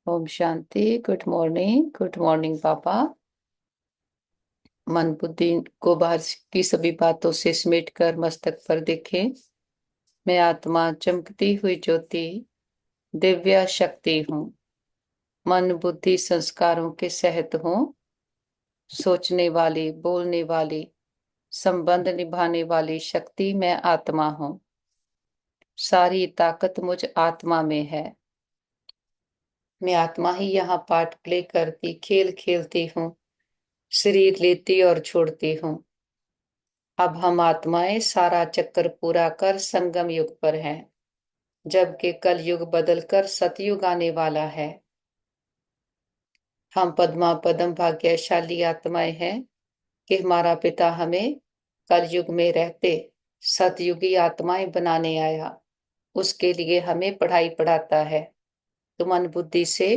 ओम शांति। Good morning. Good morning पापा। मन बुद्धि को बाहर की सभी बातों से समेट कर मस्तक पर देखे। मैं आत्मा चमकती हुई ज्योति दिव्य शक्ति हूँ। मन बुद्धि संस्कारों के सहित हूँ। सोचने वाली, बोलने वाली, संबंध निभाने वाली शक्ति मैं आत्मा हूँ। सारी ताकत मुझ आत्मा में है। मैं आत्मा ही यहाँ पार्ट प्ले करती, खेल खेलती हूँ, शरीर लेती और छोड़ती हूँ। अब हम आत्माएं सारा चक्कर पूरा कर संगम युग पर हैं, जबकि कल युग बदलकर सतयुग आने वाला है। हम पद्मा पदम भाग्यशाली आत्माएं हैं कि हमारा पिता हमें कल युग में रहते सतयुगी आत्माएं बनाने आया। उसके लिए हमें पढ़ाई पढ़ाता है। तो मन बुद्धि से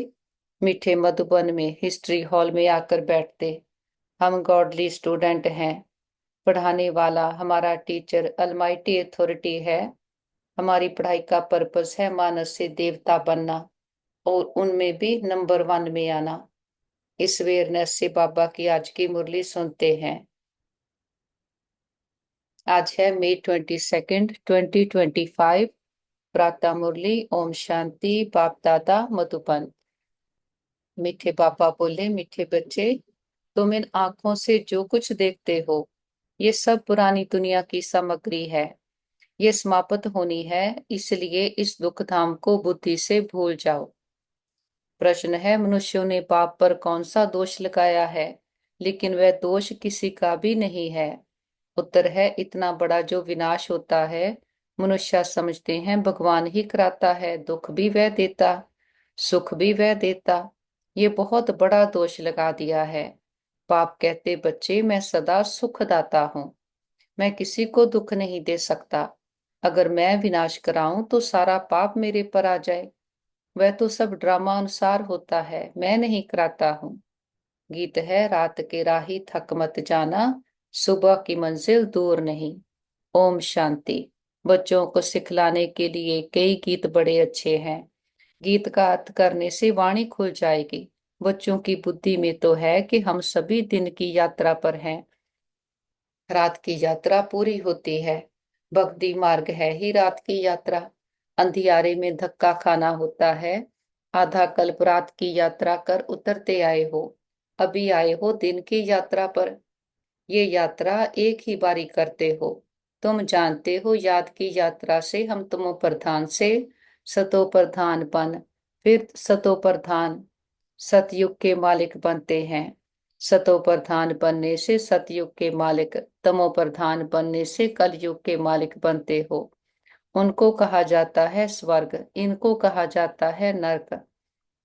मीठे मधुबन में हिस्ट्री हॉल में आकर बैठते। हम गॉडली स्टूडेंट हैं। पढ़ाने वाला हमारा टीचर अलमाइटी अथॉरिटी है। हमारी पढ़ाई का पर्पस है मानस से देवता बनना और उनमें भी नंबर 1 में आना। इस अवेयरनेस से बाबा की आज की मुरली सुनते हैं। आज है मई 22, 2025। प्रातः मुरली। ओम शांति। बाप दादा मधुबन। मीठे पापा बोले, मीठे बच्चे, तुम इन आंखों से जो कुछ देखते हो ये सब पुरानी दुनिया की सामग्री है। ये समाप्त होनी है, इसलिए इस दुख धाम को बुद्धि से भूल जाओ। प्रश्न है, मनुष्यों ने पाप पर कौन सा दोष लगाया है, लेकिन वह दोष किसी का भी नहीं है। उत्तर है, इतना बड़ा जो विनाश होता है मनुष्य समझते हैं भगवान ही कराता है। दुख भी वह देता, सुख भी वह देता। ये बहुत बड़ा दोष लगा दिया है। पाप कहते, बच्चे मैं सदा सुख दाता हूँ, मैं किसी को दुख नहीं दे सकता। अगर मैं विनाश कराऊं तो सारा पाप मेरे पर आ जाए। वह तो सब ड्रामा अनुसार होता है, मैं नहीं कराता हूँ। गीत है, रात के राही थक मत जाना, सुबह की मंजिल दूर नहीं। ओम शांति। बच्चों को सिखलाने के लिए कई गीत बड़े अच्छे हैं। गीत का अर्थ करने से वाणी खुल जाएगी। बच्चों की बुद्धि में तो है कि हम सभी दिन की यात्रा पर हैं। रात की यात्रा पूरी होती है। भक्ति मार्ग है ही रात की यात्रा। अंधियारे में धक्का खाना होता है। आधा कल्प रात की यात्रा कर उतरते आए हो, अभी आए हो दिन की यात्रा पर। ये यात्रा एक ही बारी करते हो। तुम जानते हो, याद की यात्रा से हम तुमो प्रधान से सतो प्रधान बन, फिर सतो प्रधान सतयुग के मालिक बनते हैं। सतो प्रधान बनने से सतयुग के मालिक, तमो प्रधान बनने से कलयुग के मालिक बनते हो। उनको कहा जाता है स्वर्ग, इनको कहा जाता है नरक।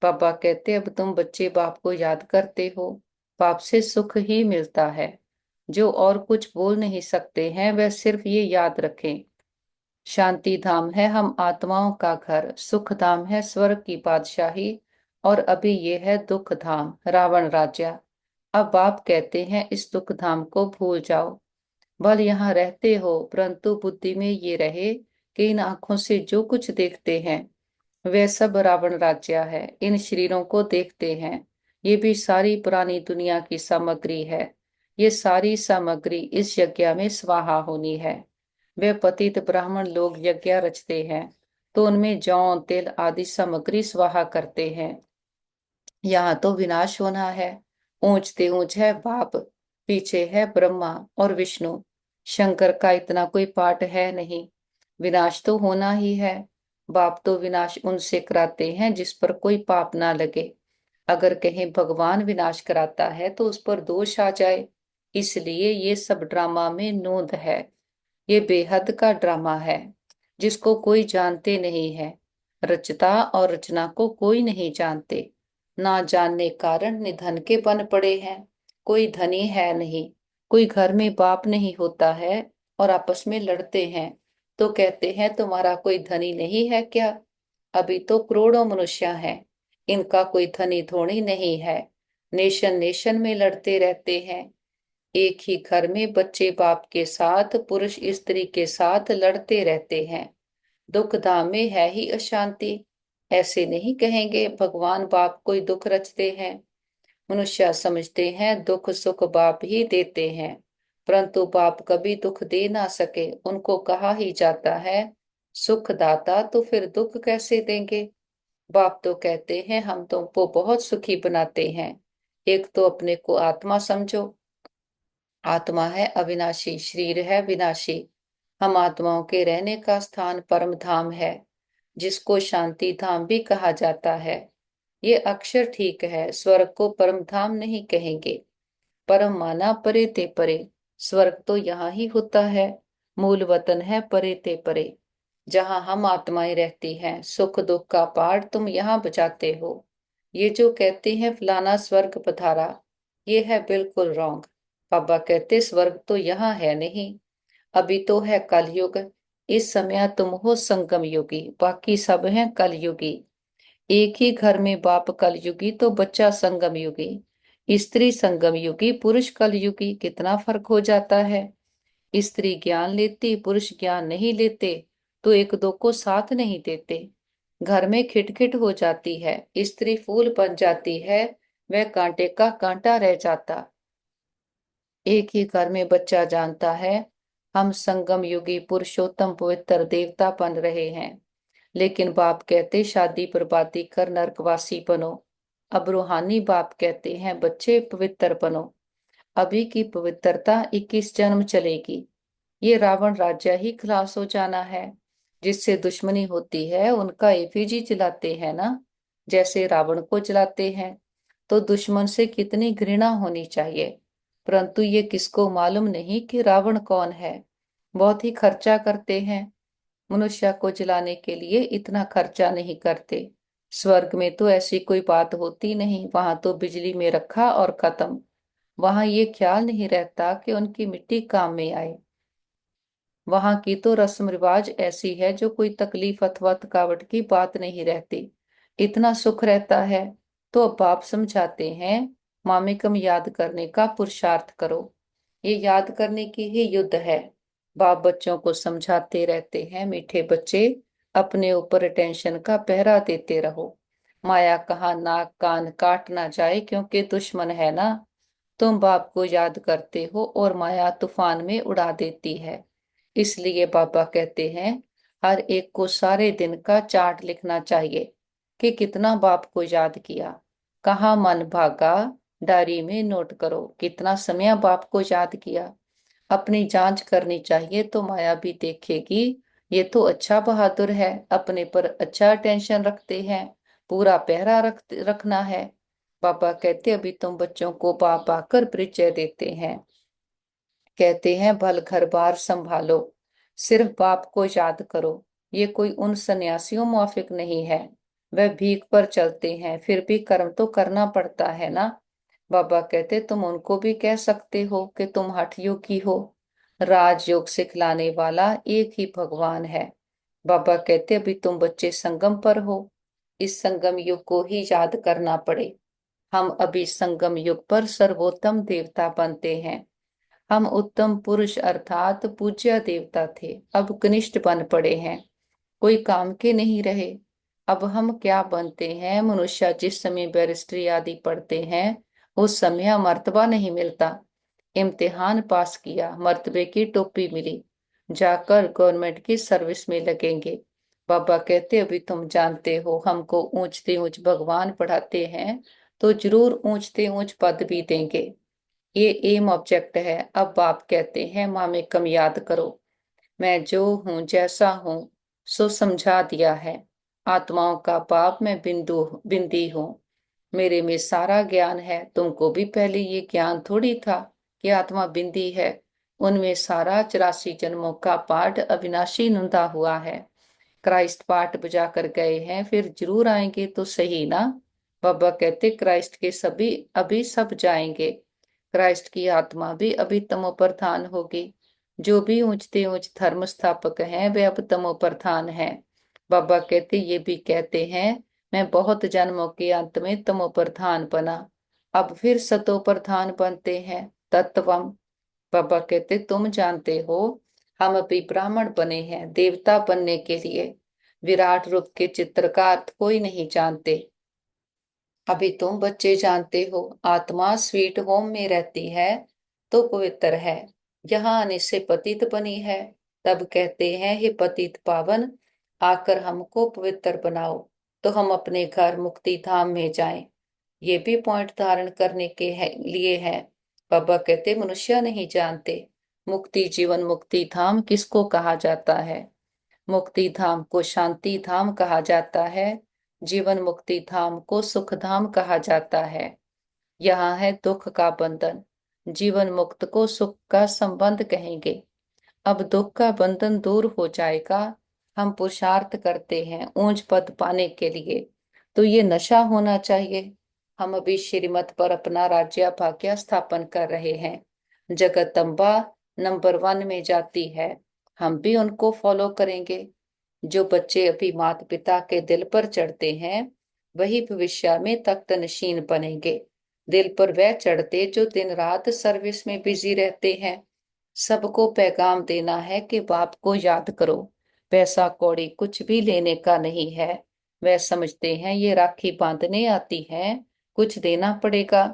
पापा कहते, अब तुम बच्चे बाप को याद करते हो, बाप से सुख ही मिलता है। जो और कुछ बोल नहीं सकते हैं वह सिर्फ ये याद रखें, शांति धाम है हम आत्माओं का घर, सुख धाम है स्वर्ग की बादशाही, और अभी ये है दुख धाम, रावण राज्य। अब बाप कहते हैं इस दुख धाम को भूल जाओ। भल यहाँ रहते हो, परंतु बुद्धि में ये रहे कि इन आंखों से जो कुछ देखते हैं वे सब रावण राज्य है। इन शरीरों को देखते हैं, ये भी सारी पुरानी दुनिया की सामग्री है। ये सारी सामग्री इस यज्ञ में स्वाहा होनी है। वे पतित ब्राह्मण लोग यज्ञ रचते हैं तो उनमें जौ तिल आदि सामग्री स्वाहा करते हैं। यहाँ तो विनाश होना है। ऊंचते ऊंच है बाप, पीछे है ब्रह्मा और विष्णु। शंकर का इतना कोई पाठ है नहीं। विनाश तो होना ही है। बाप तो विनाश उनसे कराते हैं जिस पर कोई पाप ना लगे। अगर कहीं भगवान विनाश कराता है तो उस पर दोष आ जाए, इसलिए ये सब ड्रामा में नोंद है। ये बेहद का ड्रामा है जिसको कोई जानते नहीं है। रचता और रचना को कोई नहीं जानते। ना जानने कारण निधन के बन पड़े हैं। कोई धनी है नहीं। कोई घर में बाप नहीं होता है और आपस में लड़ते हैं तो कहते हैं तुम्हारा कोई धनी नहीं है क्या। अभी तो करोड़ों मनुष्य हैं, इनका कोई धनी धोनी नहीं है। नेशन नेशन में लड़ते रहते हैं। एक ही घर में बच्चे बाप के साथ, पुरुष स्त्री के साथ लड़ते रहते हैं। दुख धाम में है ही अशांति। ऐसे नहीं कहेंगे भगवान बाप कोई दुख रचते हैं। मनुष्य समझते हैं दुख सुख बाप ही देते हैं, परंतु बाप कभी दुख दे ना सके। उनको कहा ही जाता है सुख दाता, तो फिर दुख कैसे देंगे। बाप तो कहते हैं हम तुमको बहुत सुखी बनाते हैं। एक तो अपने को आत्मा समझो। आत्मा है अविनाशी, शरीर है विनाशी। हम आत्माओं के रहने का स्थान परम धाम है, जिसको शांति धाम भी कहा जाता है। ये अक्षर ठीक है, स्वर्ग को परम धाम नहीं कहेंगे। परम माना परे ते परे। स्वर्ग तो यहाँ ही होता है, मूल वतन है परे ते परे। जहाँ हम आत्माएं रहती हैं, सुख दुख का पाठ तुम यहाँ बजाते हो। ये जो कहते हैं फलाना स्वर्ग पधारा, ये है बिल्कुल रॉन्ग। बाबा कहते स्वर्ग तो यहाँ है नहीं, अभी तो है कलयुग। इस समय तुम हो संगम युगी, बाकी सब हैं कलयुगी। एक ही घर में बाप कलयुगी तो बच्चा संगम युगी, स्त्री संगम युगी, पुरुष कलयुगी। कितना फर्क हो जाता है। स्त्री ज्ञान लेती, पुरुष ज्ञान नहीं लेते, तो एक दो को साथ नहीं देते। घर में खिटखिट हो जाती है, स्त्री फूल बन जाती है, वह कांटे का कांटा रह जाता। एक ही घर में बच्चा जानता है हम संगम युगी पुरुषोत्तम पवित्र देवता बन रहे हैं, लेकिन बाप कहते शादी बर्बादी कर नरकवासी बनो। अब रूहानी बाप कहते हैं बच्चे पवित्र बनो। अभी की पवित्रता 21 जन्म चलेगी। ये रावण राज्य ही खलास हो जाना है। जिससे दुश्मनी होती है उनका एफीजी जलाते हैं ना, जैसे रावण को जलाते हैं। तो दुश्मन से कितनी घृणा होनी चाहिए। परंतु ये किसको मालूम नहीं कि रावण कौन है। बहुत ही खर्चा करते हैं। मनुष्य को जलाने के लिए इतना खर्चा नहीं करते। स्वर्ग में तो ऐसी कोई बात होती नहीं, वहां तो बिजली में रखा और खत्म। वहां ये ख्याल नहीं रहता कि उनकी मिट्टी काम में आए। वहां की तो रस्म रिवाज ऐसी है जो कोई तकलीफ अथवा थकावट की बात नहीं रहती। इतना सुख रहता है। तो अब बाप समझाते हैं मामेकम याद करने का पुरुषार्थ करो। ये याद करने की ही युद्ध है। बाप बच्चों को समझाते रहते हैं मीठे बच्चे, अपने ऊपर टेंशन का पहरा देते रहो। माया कहाँ नाक कान काट ना जाए, क्योंकि दुश्मन है ना। तुम बाप को याद करते हो और माया तूफान में उड़ा देती है। इसलिए बाबा कहते हैं हर एक को सारे दिन का चार्ट लिखना चाहिए कि कितना बाप को याद किया, कहाँ मन भागा। डायरी में नोट करो कितना समय बाप को याद किया। अपनी जांच करनी चाहिए तो माया भी देखेगी ये तो अच्छा बहादुर है, अपने पर अच्छा टेंशन रखते हैं, पूरा पहरा रखना है। पापा कहते अभी तुम बच्चों को बाप आकर परिचय देते हैं। कहते हैं भल घर बार संभालो, सिर्फ बाप को याद करो। ये कोई उन सन्यासियों मुआफिक नहीं है। वह भीख पर चलते हैं, फिर भी कर्म तो करना पड़ता है ना। बाबा कहते तुम उनको भी कह सकते हो कि तुम हठ योगी हो। राजयोग सिखलाने वाला एक ही भगवान है। बाबा कहते अभी तुम बच्चे संगम पर हो, इस संगम युग को ही याद करना पड़े। हम अभी संगम युग पर सर्वोत्तम देवता बनते हैं। हम उत्तम पुरुष अर्थात पूज्य देवता थे, अब कनिष्ठ बन पड़े हैं, कोई काम के नहीं रहे। अब हम क्या बनते हैं। मनुष्य जिस समय बैरिस्ट्री आदि पढ़ते हैं उस समय मर्तबा नहीं मिलता। इम्तिहान पास किया, मर्तबे की टोपी मिली, जाकर गवर्नमेंट की सर्विस में लगेंगे। बाबा कहते अभी तुम जानते हो हमको ऊंचते ऊंच भगवान पढ़ाते हैं, तो जरूर ऊंचते ऊंच पद भी देंगे। ये एम ऑब्जेक्ट है। अब बाप कहते हैं माँ में कम याद करो। मैं जो हूँ जैसा हूँ सो समझा दिया है। आत्माओं का बाप मैं बिंदु बिंदी हूँ। मेरे में सारा ज्ञान है। तुमको भी पहले ये ज्ञान थोड़ी था कि आत्मा बिंदी है। उनमें सारा 84 जन्मों का पाठ अविनाशी नुंदा हुआ है। क्राइस्ट पाठ बजा कर गए हैं, फिर जरूर आएंगे तो सही ना। बाबा कहते क्राइस्ट के सभी अभी सब जाएंगे। क्राइस्ट की आत्मा भी अभी तमो प्रधान होगी। जो भी ऊंचते ऊंच धर्म स्थापक हैं वे अब तमो प्रधान हैं। बाबा कहते ये भी कहते हैं मैं बहुत जन्मों के अंत में तमो प्रधान बना, अब फिर सतो प्रधान बनते हैं। तत्वम। बाबा कहते तुम जानते हो हम अभी ब्राह्मण बने हैं देवता बनने के लिए। विराट रूप के चित्र का अर्थ कोई नहीं जानते। अभी तुम बच्चे जानते हो, आत्मा स्वीट होम में रहती है तो पवित्र है, यहाँ आने से पतित बनी है। तब कहते हैं, हे पतित पावन, आकर हमको पवित्र बनाओ तो हम अपने घर मुक्ति धाम में जाएं। ये भी पॉइंट धारण करने के लिए है। बाबा कहते, मनुष्य नहीं जानते मुक्ति जीवन मुक्ति धाम किसको कहा जाता है। मुक्ति धाम को शांति धाम कहा जाता है, जीवन मुक्ति धाम को सुख धाम कहा जाता है। यहाँ है दुख का बंधन, जीवन मुक्त को सुख का संबंध कहेंगे। अब दुख का बंधन दूर हो जाएगा। हम पुरुषार्थ करते हैं ऊंच पद पाने के लिए, तो ये नशा होना चाहिए। हम अभी श्रीमत पर अपना राज्य भाग्य स्थापन कर रहे हैं। जगदम्बा नंबर 1 में जाती है, हम भी उनको फॉलो करेंगे। जो बच्चे अभी माता पिता के दिल पर चढ़ते हैं, वही भविष्य में तख्त नशीन बनेंगे। दिल पर वह चढ़ते जो दिन रात सर्विस में बिजी रहते हैं। सबको पैगाम देना है कि बाप को याद करो। पैसा कौड़ी कुछ भी लेने का नहीं है। वह समझते हैं ये राखी बांधने आती है, कुछ देना पड़ेगा।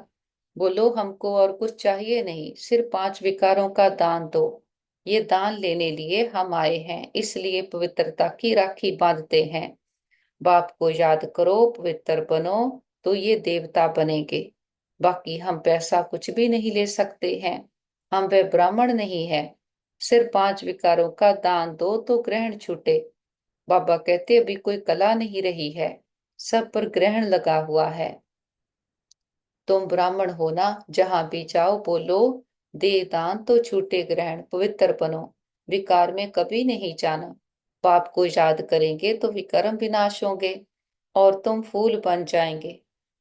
बोलो, हमको और कुछ चाहिए नहीं, सिर्फ 5 विकारों का दान दो। ये दान लेने लिए हम आए हैं, इसलिए पवित्रता की राखी बांधते हैं। बाप को याद करो, पवित्र बनो, तो ये देवता बनेंगे। बाकी हम पैसा कुछ भी नहीं ले सकते हैं, हम वे ब्राह्मण नहीं है। सिर्फ 5 विकारों का दान दो तो ग्रहण छूटे। बाबा कहते, अभी कोई कला नहीं रही है, सब पर ग्रहण लगा हुआ है। तुम ब्राह्मण हो ना, जहां भी जाओ बोलो, दे दान तो छूटे ग्रहण, पवित्र बनो, विकार में कभी नहीं जाना। पाप को याद करेंगे तो विकर्म विनाश होंगे और तुम फूल बन जाएंगे।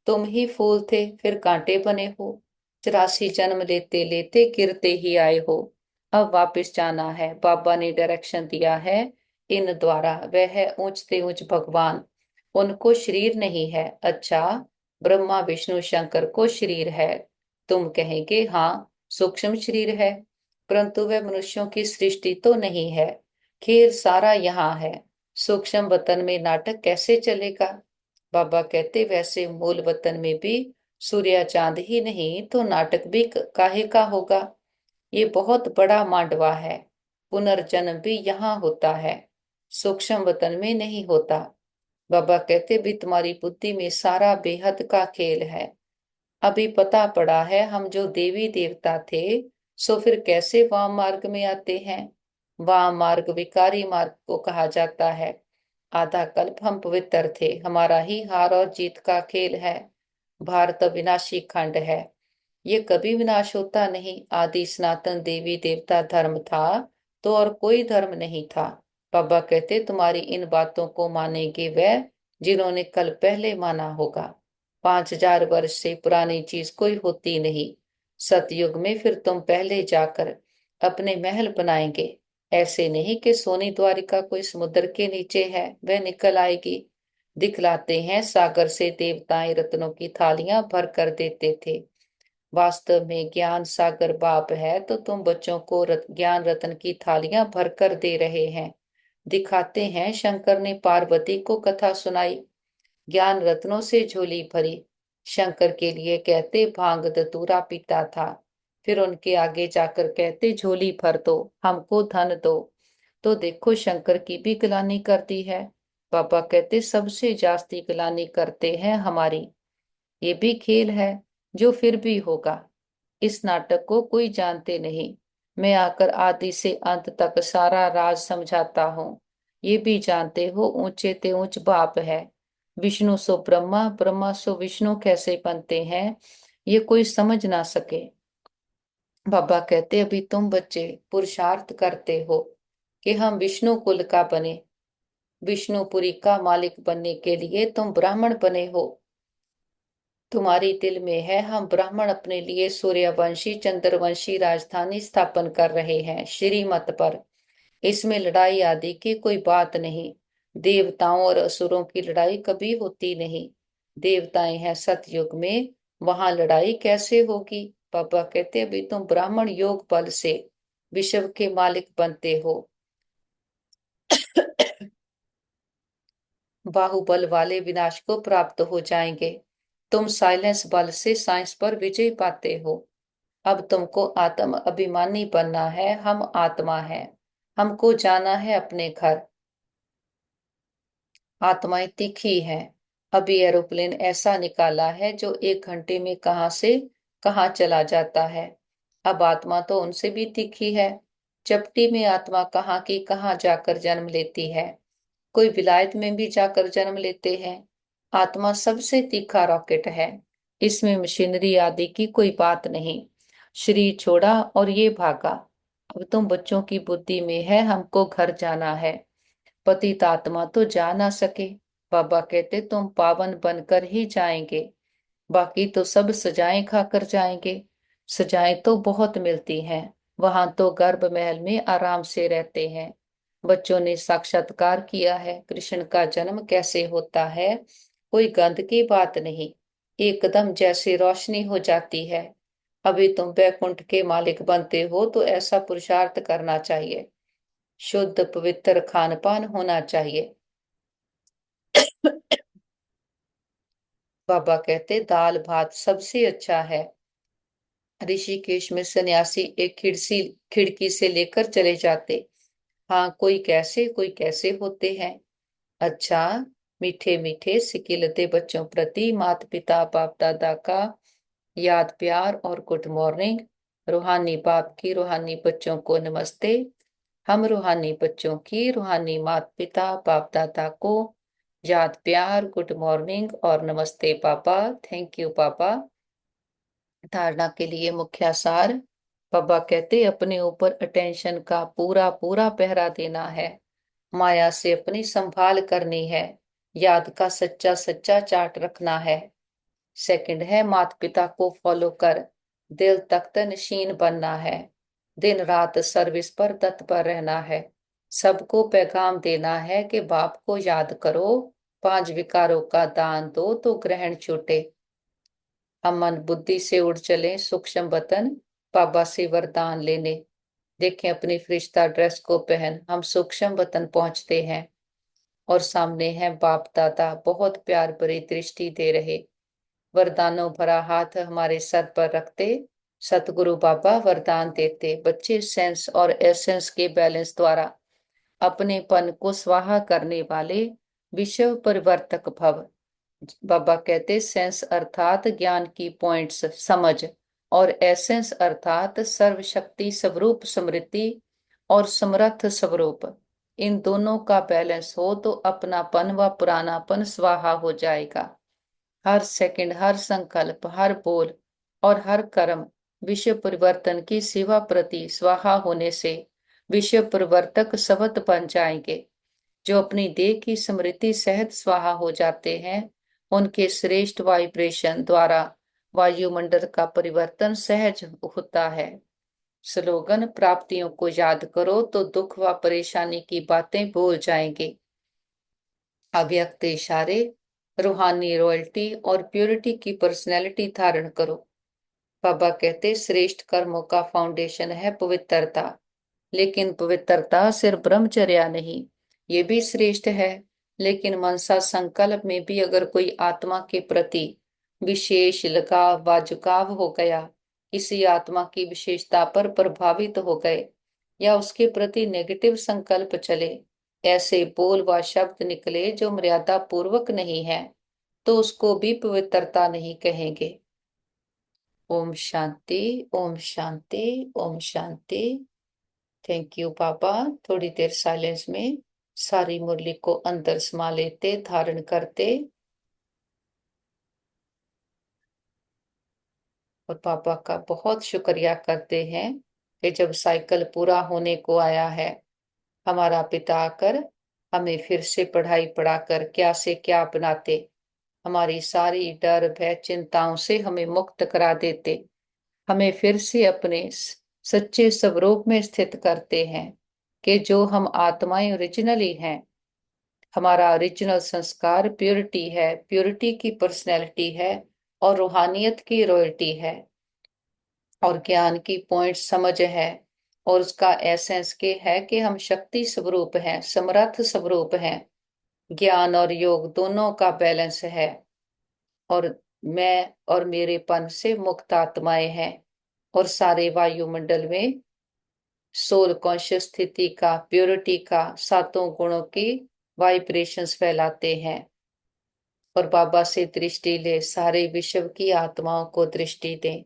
तुम ही फूल थे, फिर कांटे बने हो। 84 जन्म लेते लेते गिरते ही आए हो। अब वापस जाना है, बाबा ने डायरेक्शन दिया है इन द्वारा। वह है ऊंचते ऊंच भगवान, उनको शरीर नहीं है। अच्छा, ब्रह्मा विष्णु शंकर को शरीर है। तुम कहेंगे हाँ, सूक्ष्म शरीर है, परंतु वह मनुष्यों की सृष्टि तो नहीं है। खेल सारा यहाँ है, सूक्ष्म वतन में नाटक कैसे चलेगा। बाबा कहते, वैसे मूल वतन में भी सूर्य चांद ही नहीं तो नाटक भी काहे का होगा। ये बहुत बड़ा मांडवा है, पुनर्जन्म भी यहाँ होता है, सूक्ष्म वतन में नहीं होता। बाबा कहते, भी तुम्हारी बुद्धि में सारा बेहद का खेल है। अभी पता पड़ा है हम जो देवी देवता थे, सो फिर कैसे वाम मार्ग में आते हैं। वाम मार्ग विकारी मार्ग को कहा जाता है। आधा कल्प हम पवित्र थे, हमारा ही हार और जीत का खेल है। भारत विनाशी खंड है, ये कभी विनाश होता नहीं। आदि सनातन देवी देवता धर्म था तो और कोई धर्म नहीं था। बाबा कहते, तुम्हारी इन बातों को मानेंगे वह जिन्होंने कल पहले माना होगा। 5000 वर्ष से पुरानी चीज कोई होती नहीं। सतयुग में फिर तुम पहले जाकर अपने महल बनाएंगे। ऐसे नहीं कि सोनी द्वारिका कोई समुद्र के नीचे है, वह निकल आएगी। दिखलाते हैं सागर से देवताएं रत्नों की थालियां भर कर देते थे। वास्तव में ज्ञान सागर बाप है, तो तुम बच्चों को ज्ञान रत्न की थालियां भर कर दे रहे हैं। दिखाते हैं शंकर ने पार्वती को कथा सुनाई, ज्ञान रत्नों से झोली भरी। शंकर के लिए कहते भांग धतूरा पीता था, फिर उनके आगे जाकर कहते झोली भर दो, हमको धन दो। तो देखो शंकर की भी गिलानी करती है। पापा कहते, सबसे जास्ती गिलानी करते हैं हमारी। ये भी खेल है जो फिर भी होगा। इस नाटक को कोई जानते नहीं। मैं आकर आदि से अंत तक सारा राज समझाता हूँ। ये भी जानते हो ऊंचे ते ऊंच बाप है। विष्णु सो ब्रह्मा, ब्रह्मा सो विष्णु कैसे बनते हैं, ये कोई समझ ना सके। बाबा कहते, अभी तुम बच्चे पुरुषार्थ करते हो कि हम विष्णु कुल का बने। विष्णुपुरी का मालिक बनने के लिए तुम ब्राह्मण बने हो। तुम्हारी दिल में है हम ब्राह्मण अपने लिए सूर्यवंशी चंद्रवंशी राजधानी स्थापन कर रहे हैं श्रीमत पर। इसमें लड़ाई आदि की कोई बात नहीं। देवताओं और असुरों की लड़ाई कभी होती नहीं। देवताएं हैं सतयुग में, वहां लड़ाई कैसे होगी। पापा कहते, अभी तुम ब्राह्मण योग बल से विश्व के मालिक बनते हो। बाहुबल वाले विनाश को प्राप्त हो जाएंगे। तुम साइलेंस बल से साइंस पर विजय पाते हो। अब तुमको आत्म अभिमानी बनना है। हम आत्मा है। हमको जाना है अपने घर। आत्माएं तीखी है। अभी एरोप्लेन ऐसा निकाला है जो 1 घंटे में कहां से कहां चला जाता है। अब आत्मा तो उनसे भी तीखी है। चपटी में आत्मा कहाँ की कहाँ जाकर जन्म लेती है। कोई विलायत में भी जाकर जन्म लेते हैं। आत्मा सबसे तीखा रॉकेट है। इसमें मशीनरी आदि की कोई बात नहीं। शरीर छोड़ा और ये भागा। अब तुम बच्चों की बुद्धि में है। हमको घर जाना है। पतित आत्मा तो जा ना सके। बाबा कहते तुम पावन बनकर ही जाएंगे। बाकी तो सब सजाएं खाकर जाएंगे। सजाएं तो बहुत मिलती हैं। वहां तो गर्भ महल में आराम से रहते हैं। बच्चों ने साक्षात्कार किया है कृष्ण का जन्म कैसे होता है। कोई गंध की बात नहीं। एकदम जैसे रोशनी हो जाती है। अभी तुम बैकुंठ के मालिक बनते हो तो ऐसा पुरुषार्थ करना चाहिए। शुद्ध पवित्र खान पान होना चाहिए। बाबा कहते दाल भात सबसे अच्छा है। ऋषिकेश में सन्यासी एक खिड़की से लेकर चले जाते। हाँ कोई कैसे होते हैं। अच्छा। मीठे मीठे सिकिलते बच्चों प्रति माता पिता बाप दादा का याद प्यार और गुड मॉर्निंग। रूहानी बाप की रूहानी बच्चों को नमस्ते। हम रूहानी बच्चों की रूहानी माता पिता बाप दादा को याद प्यार गुड मॉर्निंग और नमस्ते पापा। थैंक यू पापा। धारणा के लिए मुख्य सार। बाबा कहते अपने ऊपर अटेंशन का पूरा पूरा पहरा देना है। माया से अपनी संभाल करनी है। याद का सच्चा सच्चा चार्ट रखना है। सेकंड है माता पिता को फॉलो कर दिल तख्त नशीन बनना है। दिन रात सर्विस पर तत्पर रहना है। सबको पैगाम देना है कि बाप को याद करो। 5 विकारों का दान दो तो ग्रहण छूटे। हम मन बुद्धि से उड़ चले सूक्ष्म वतन बाबा से वरदान लेने। देखें अपनी फरिश्ता ड्रेस को पहन हम सूक्ष्म वतन पहुंचते हैं। और सामने है बाप दादा बहुत प्यार भरी दृष्टि दे रहे। वरदानों भरा हाथ हमारे सर पर रखते। सतगुरु बाबा वरदान देते। बच्चे सेंस और एसेंस के बैलेंस द्वारा अपनेपन को स्वाहा करने वाले विश्व परिवर्तक भव। बाबा कहते सेंस अर्थात ज्ञान की पॉइंट्स समझ और एसेंस अर्थात सर्वशक्ति स्वरूप समृद्धि और समर्थ स्वरूप। इन दोनों का बैलेंस हो तो अपनापन व पुरानापन स्वाहा हो जाएगा। हर सेकंड हर संकल्प हर बोल और हर कर्म विश्व परिवर्तन की सेवा प्रति स्वाहा होने से विश्व परिवर्तक सवत बन जाएंगे। जो अपनी देह की स्मृति सहित स्वाहा हो जाते हैं उनके श्रेष्ठ वाइब्रेशन द्वारा वायुमंडल का परिवर्तन सहज होता है। स्लोगन प्राप्तियों को याद करो तो दुख व परेशानी की बातें भूल जाएंगे। अव्यक्त इशारे रूहानी रॉयल्टी और प्योरिटी की पर्सनैलिटी धारण करो। बाबा कहते श्रेष्ठ कर्मों का फाउंडेशन है पवित्रता। लेकिन पवित्रता सिर्फ ब्रह्मचर्या नहीं ये भी श्रेष्ठ है। लेकिन मनसा संकल्प में भी अगर कोई आत्मा के प्रति विशेष लगाव व झुकाव हो गया किसी आत्मा की विशेषता पर प्रभावित हो गए या उसके प्रति नेगेटिव संकल्प चले ऐसे बोल व शब्द निकले जो मर्यादा पूर्वक नहीं है तो उसको भी पवित्रता नहीं कहेंगे। ओम शांति ओम शांति ओम शांति। थैंक यू पापा। थोड़ी देर साइलेंस में सारी मुरली को अंदर समा लेते धारण करते और पापा का बहुत शुक्रिया करते हैं कि जब साइकिल पूरा होने को आया है हमारा पिता आकर हमें फिर से पढ़ाई पढ़ाकर क्या से क्या बनाते। हमारी सारी डर भय चिंताओं से हमें मुक्त करा देते। हमें फिर से अपने सच्चे स्वरूप में स्थित करते हैं कि जो हम आत्माएं ओरिजिनली हैं। हमारा ओरिजिनल संस्कार प्योरिटी है प्योरिटी की पर्सनैलिटी है और रूहानियत की रॉयल्टी है और ज्ञान की पॉइंट समझ है और उसका एसेंस के है कि हम शक्ति स्वरूप हैं समर्थ स्वरूप हैं। ज्ञान और योग दोनों का बैलेंस है। और मैं और मेरेपन से मुक्त आत्माएं हैं। और सारे वायुमंडल में सोल कॉन्शियस स्थिति का, प्योरिटी का, सातों गुणों की वाइब्रेशंस फैलाते हैं। और बाबा से दृष्टि ले, सारे विश्व की आत्माओं को दृष्टि दें।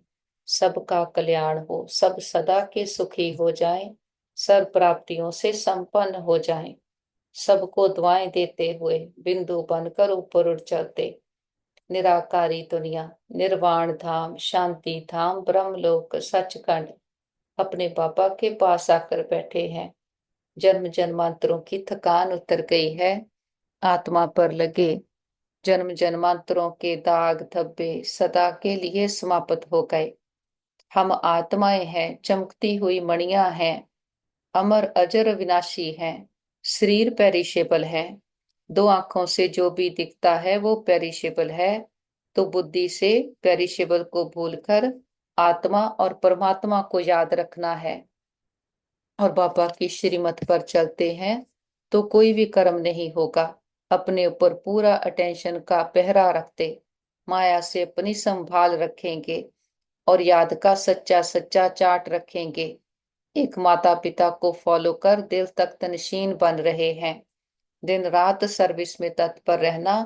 सबका कल्याण हो, सब सदा के सुखी हो जाएं, सर्व प्राप्तियों से संपन्न हो जाएं। सबको दुआएं देते हुए बिंदु बनकर ऊपर उठ चलते। निराकारी दुनिया, निर्वाण धाम, शांति धाम, ब्रह्मलोक, सचखंड अपने बाबा के पास आकर बैठे हैं। जन्म जन्मांतरों की थकान उतर गई है, आत्मा पर लगे जन्म जन्मांतरों के दाग धब्बे सदा के लिए समाप्त हो गए। हम आत्माएं हैं, चमकती हुई मणियां हैं, अमर अजर विनाशी हैं। शरीर पेरिशेबल है, दो आंखों से जो भी दिखता है वो पेरिशेबल है। तो बुद्धि से पेरिशेबल को भूलकर आत्मा और परमात्मा को याद रखना है। और बाबा की श्रीमत पर चलते हैं तो कोई भी कर्म नहीं होगा। अपने ऊपर पूरा अटेंशन का पहरा रखते, माया से अपनी संभाल रखेंगे और याद का सच्चा सच्चा चार्ट रखेंगे। एक माता पिता को फॉलो कर दिल तक तनशीन बन रहे हैं। दिन रात सर्विस में तत्पर रहना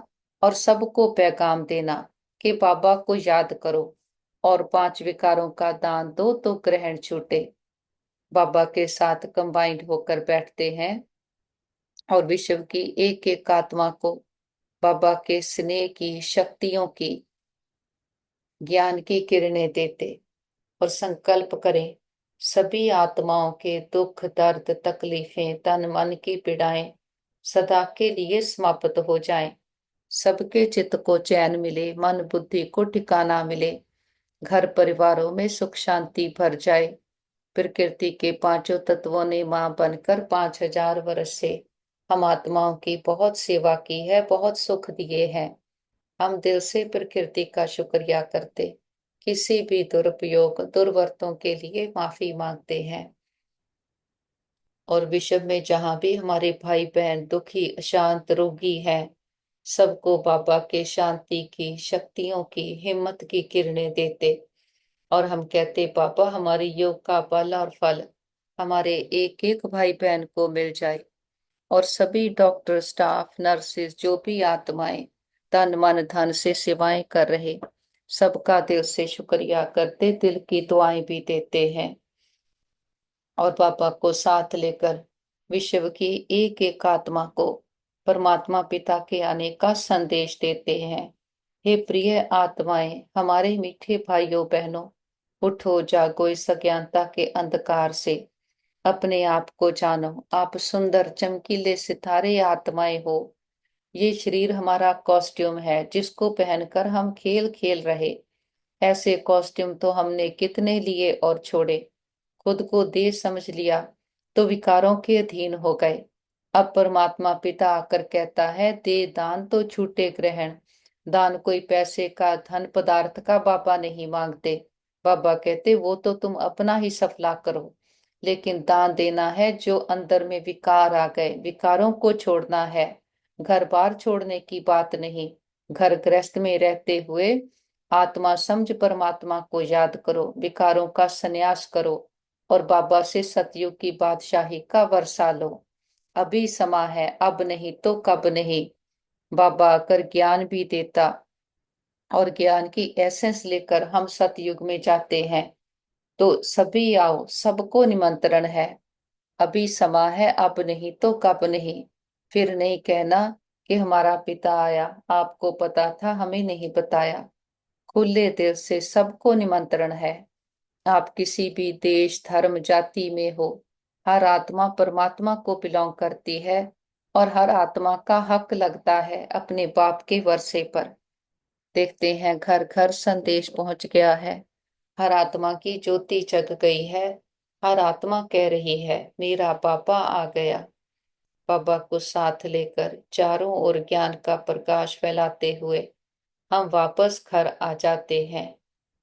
और सबको पैगाम देना कि बाबा को याद करो और पांच विकारों का दान दो तो ग्रहण छूटे। बाबा के साथ कंबाइंड होकर बैठते हैं और विश्व की एक एक आत्मा को बाबा के स्नेह की, शक्तियों की, ज्ञान की किरणें देते और संकल्प करें सभी आत्माओं के दुख दर्द तकलीफें तन मन की पीड़ाएं सदा के लिए समाप्त हो जाएं। सबके चित्त को चैन मिले, मन बुद्धि को ठिकाना मिले, घर परिवारों में सुख शांति भर जाए। प्रकृति के पांचों तत्वों ने मां बनकर 5000 वर्ष से हम आत्माओं की बहुत सेवा की है, बहुत सुख दिए हैं। हम दिल से प्रकृति का शुक्रिया करते, किसी भी दुरुपयोग दुर्वर्तों के लिए माफी मांगते हैं। और विश्व में जहां भी हमारे भाई बहन दुखी अशांत रोगी हैं, सबको बाबा के शांति की, शक्तियों की, हिम्मत की किरणें देते। और हम कहते बाबा हमारे योग का बल और फल हमारे एक एक भाई बहन को मिल जाए। और सभी डॉक्टर स्टाफ नर्सेज जो भी आत्माएं तन मन धन से सेवाएं कर रहे, सबका दिल से शुक्रिया करते, दिल की दुआएं भी देते हैं। और बाबा को साथ लेकर विश्व की एक एक आत्मा को परमात्मा पिता के आने का संदेश देते हैं। हे प्रिय आत्माएं, हमारे मीठे भाइयों बहनों, उठो जागो इस अज्ञानता के अंधकार से, अपने आप को जानो। आप सुंदर चमकीले सितारे आत्माएं हो। ये शरीर हमारा कॉस्ट्यूम है जिसको पहनकर हम खेल खेल रहे। ऐसे कॉस्ट्यूम तो हमने कितने लिए और छोड़े। खुद को देह समझ लिया तो विकारों के अधीन हो गए। अब परमात्मा पिता आकर कहता है दे दान तो छूटे ग्रहण। दान कोई पैसे का, धन पदार्थ का बाबा नहीं मांगते। बाबा कहते वो तो तुम अपना ही सफला करो, लेकिन दान देना है जो अंदर में विकार आ गए, विकारों को छोड़ना है। घर बार छोड़ने की बात नहीं, घर गृहस्थ में रहते हुए आत्मा समझ परमात्मा को याद करो, विकारों का संन्यास करो और बाबा से सतयुग की बादशाही का वर्षा लो। अभी समा है, अब नहीं तो कब नहीं। बाबा आकर ज्ञान भी देता और ज्ञान की एसेंस लेकर हम सतयुग में जाते हैं। तो सभी आओ, सबको निमंत्रण है। अभी समा है, अब नहीं तो कब नहीं। फिर नहीं कहना कि हमारा पिता आया, आपको पता था हमें नहीं बताया। खुले दिल से सबको निमंत्रण है। आप किसी भी देश धर्म जाति में हो, हर आत्मा परमात्मा को बिलोंग करती है और हर आत्मा का हक लगता है अपने बाप के वर्षे पर। देखते हैं घर घर संदेश पहुंच गया है, हर आत्मा की ज्योति जग गई है। हर आत्मा कह रही है मेरा पापा आ गया। बाबा को साथ लेकर चारों ओर ज्ञान का प्रकाश फैलाते हुए हम वापस घर आ जाते हैं।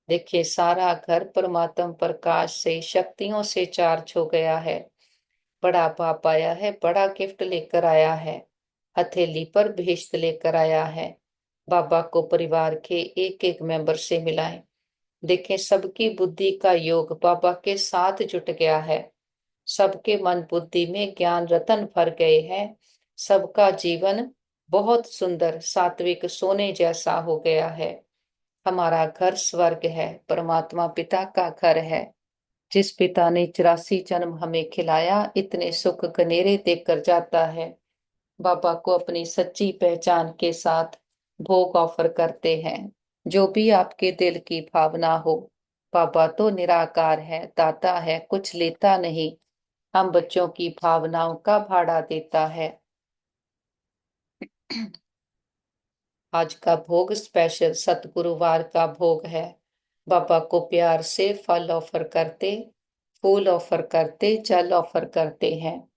देखिए सारा घर परमात्म प्रकाश से, शक्तियों से चार्ज हो गया है। बड़ा बाप आया है, बड़ा गिफ्ट लेकर आया है। हथेली पर भेस्ट लेकर आया है। बाबा को परिवार के एक एक मेंबर से मिलाएं। देखें, सबकी बुद्धि का योग बाबा के साथ जुट गया है। सबके मन बुद्धि में ज्ञान रतन भर गए हैं। सबका जीवन बहुत सुंदर सात्विक सोने जैसा हो गया है। हमारा घर स्वर्ग है, परमात्मा पिता का घर है। जिस पिता ने 84 जन्म हमें खिलाया, इतने सुख गनेरे देकर जाता है। बाबा को अपनी सच्ची पहचान के साथ भोग ऑफर करते हैं। जो भी आपके दिल की भावना हो। बाबा तो निराकार है, दाता है, कुछ लेता नहीं। हम बच्चों की भावनाओं का भाड़ा देता है। आज का भोग स्पेशल सतगुरुवार का भोग है। बाबा को प्यार से फल ऑफर करते, फूल ऑफर करते, जल ऑफर करते हैं।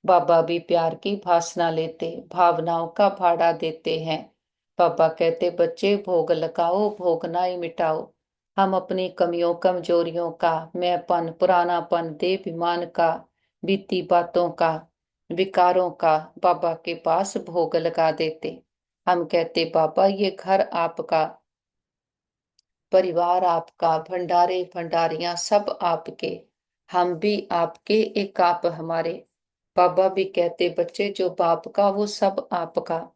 बाबा भी प्यार की भासना लेते, भावनाओं का भाड़ा देते हैं। बाबा कहते, बच्चे भोग लगाओ, भोग ना ही मिटाओ। हम अपनी कमियों कमजोरियों का, मैंपन, पुरानापन, देहाभिमान का, बीती बातों का, विकारों का बाबा के पास भोग लगा देते। हम कहते, बाबा ये घर आपका, परिवार आपका, भंडारे भंडारियां सब आपके, हम भी आपके, एक आप हमारे। बाबा भी कहते, बच्चे जो बाप का वो सब आपका।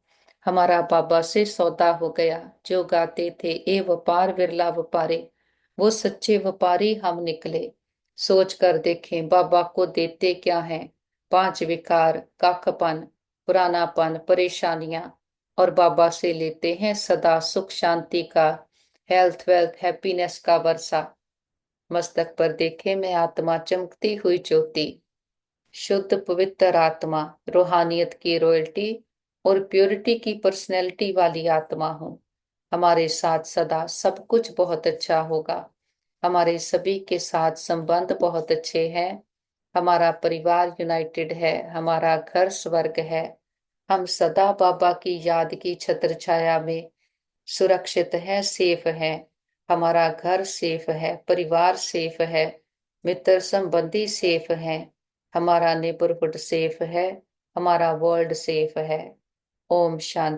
हमारा बाबा से सौदा हो गया। जो गाते थे, ए व्यापार विरला व्यापारे, वो सच्चे व्यापारी हम निकले। सोच कर देखें, बाबा को देते क्या है? 5 विकार, काकपन, पुरानापन, परेशानियां, और बाबा से लेते हैं सदा सुख शांति का, हेल्थ वेल्थ हैप्पीनेस का वर्षा। मस्तक पर देखे मैं आत्मा चमकती हुई ज्योति, शुद्ध पवित्र आत्मा, रूहानियत की रॉयल्टी और प्योरिटी की पर्सनैलिटी वाली आत्मा हूँ। हमारे साथ सदा सब कुछ बहुत अच्छा होगा। हमारे सभी के साथ संबंध बहुत अच्छे हैं। हमारा परिवार यूनाइटेड है। हमारा घर स्वर्ग है। हम सदा बाबा की याद की छत्र छाया में सुरक्षित है, सेफ है। हमारा घर सेफ है, परिवार सेफ है, मित्र संबंधी सेफ है, हमारा नेबरहुड सेफ है, हमारा वर्ल्ड सेफ है। ओम शांति।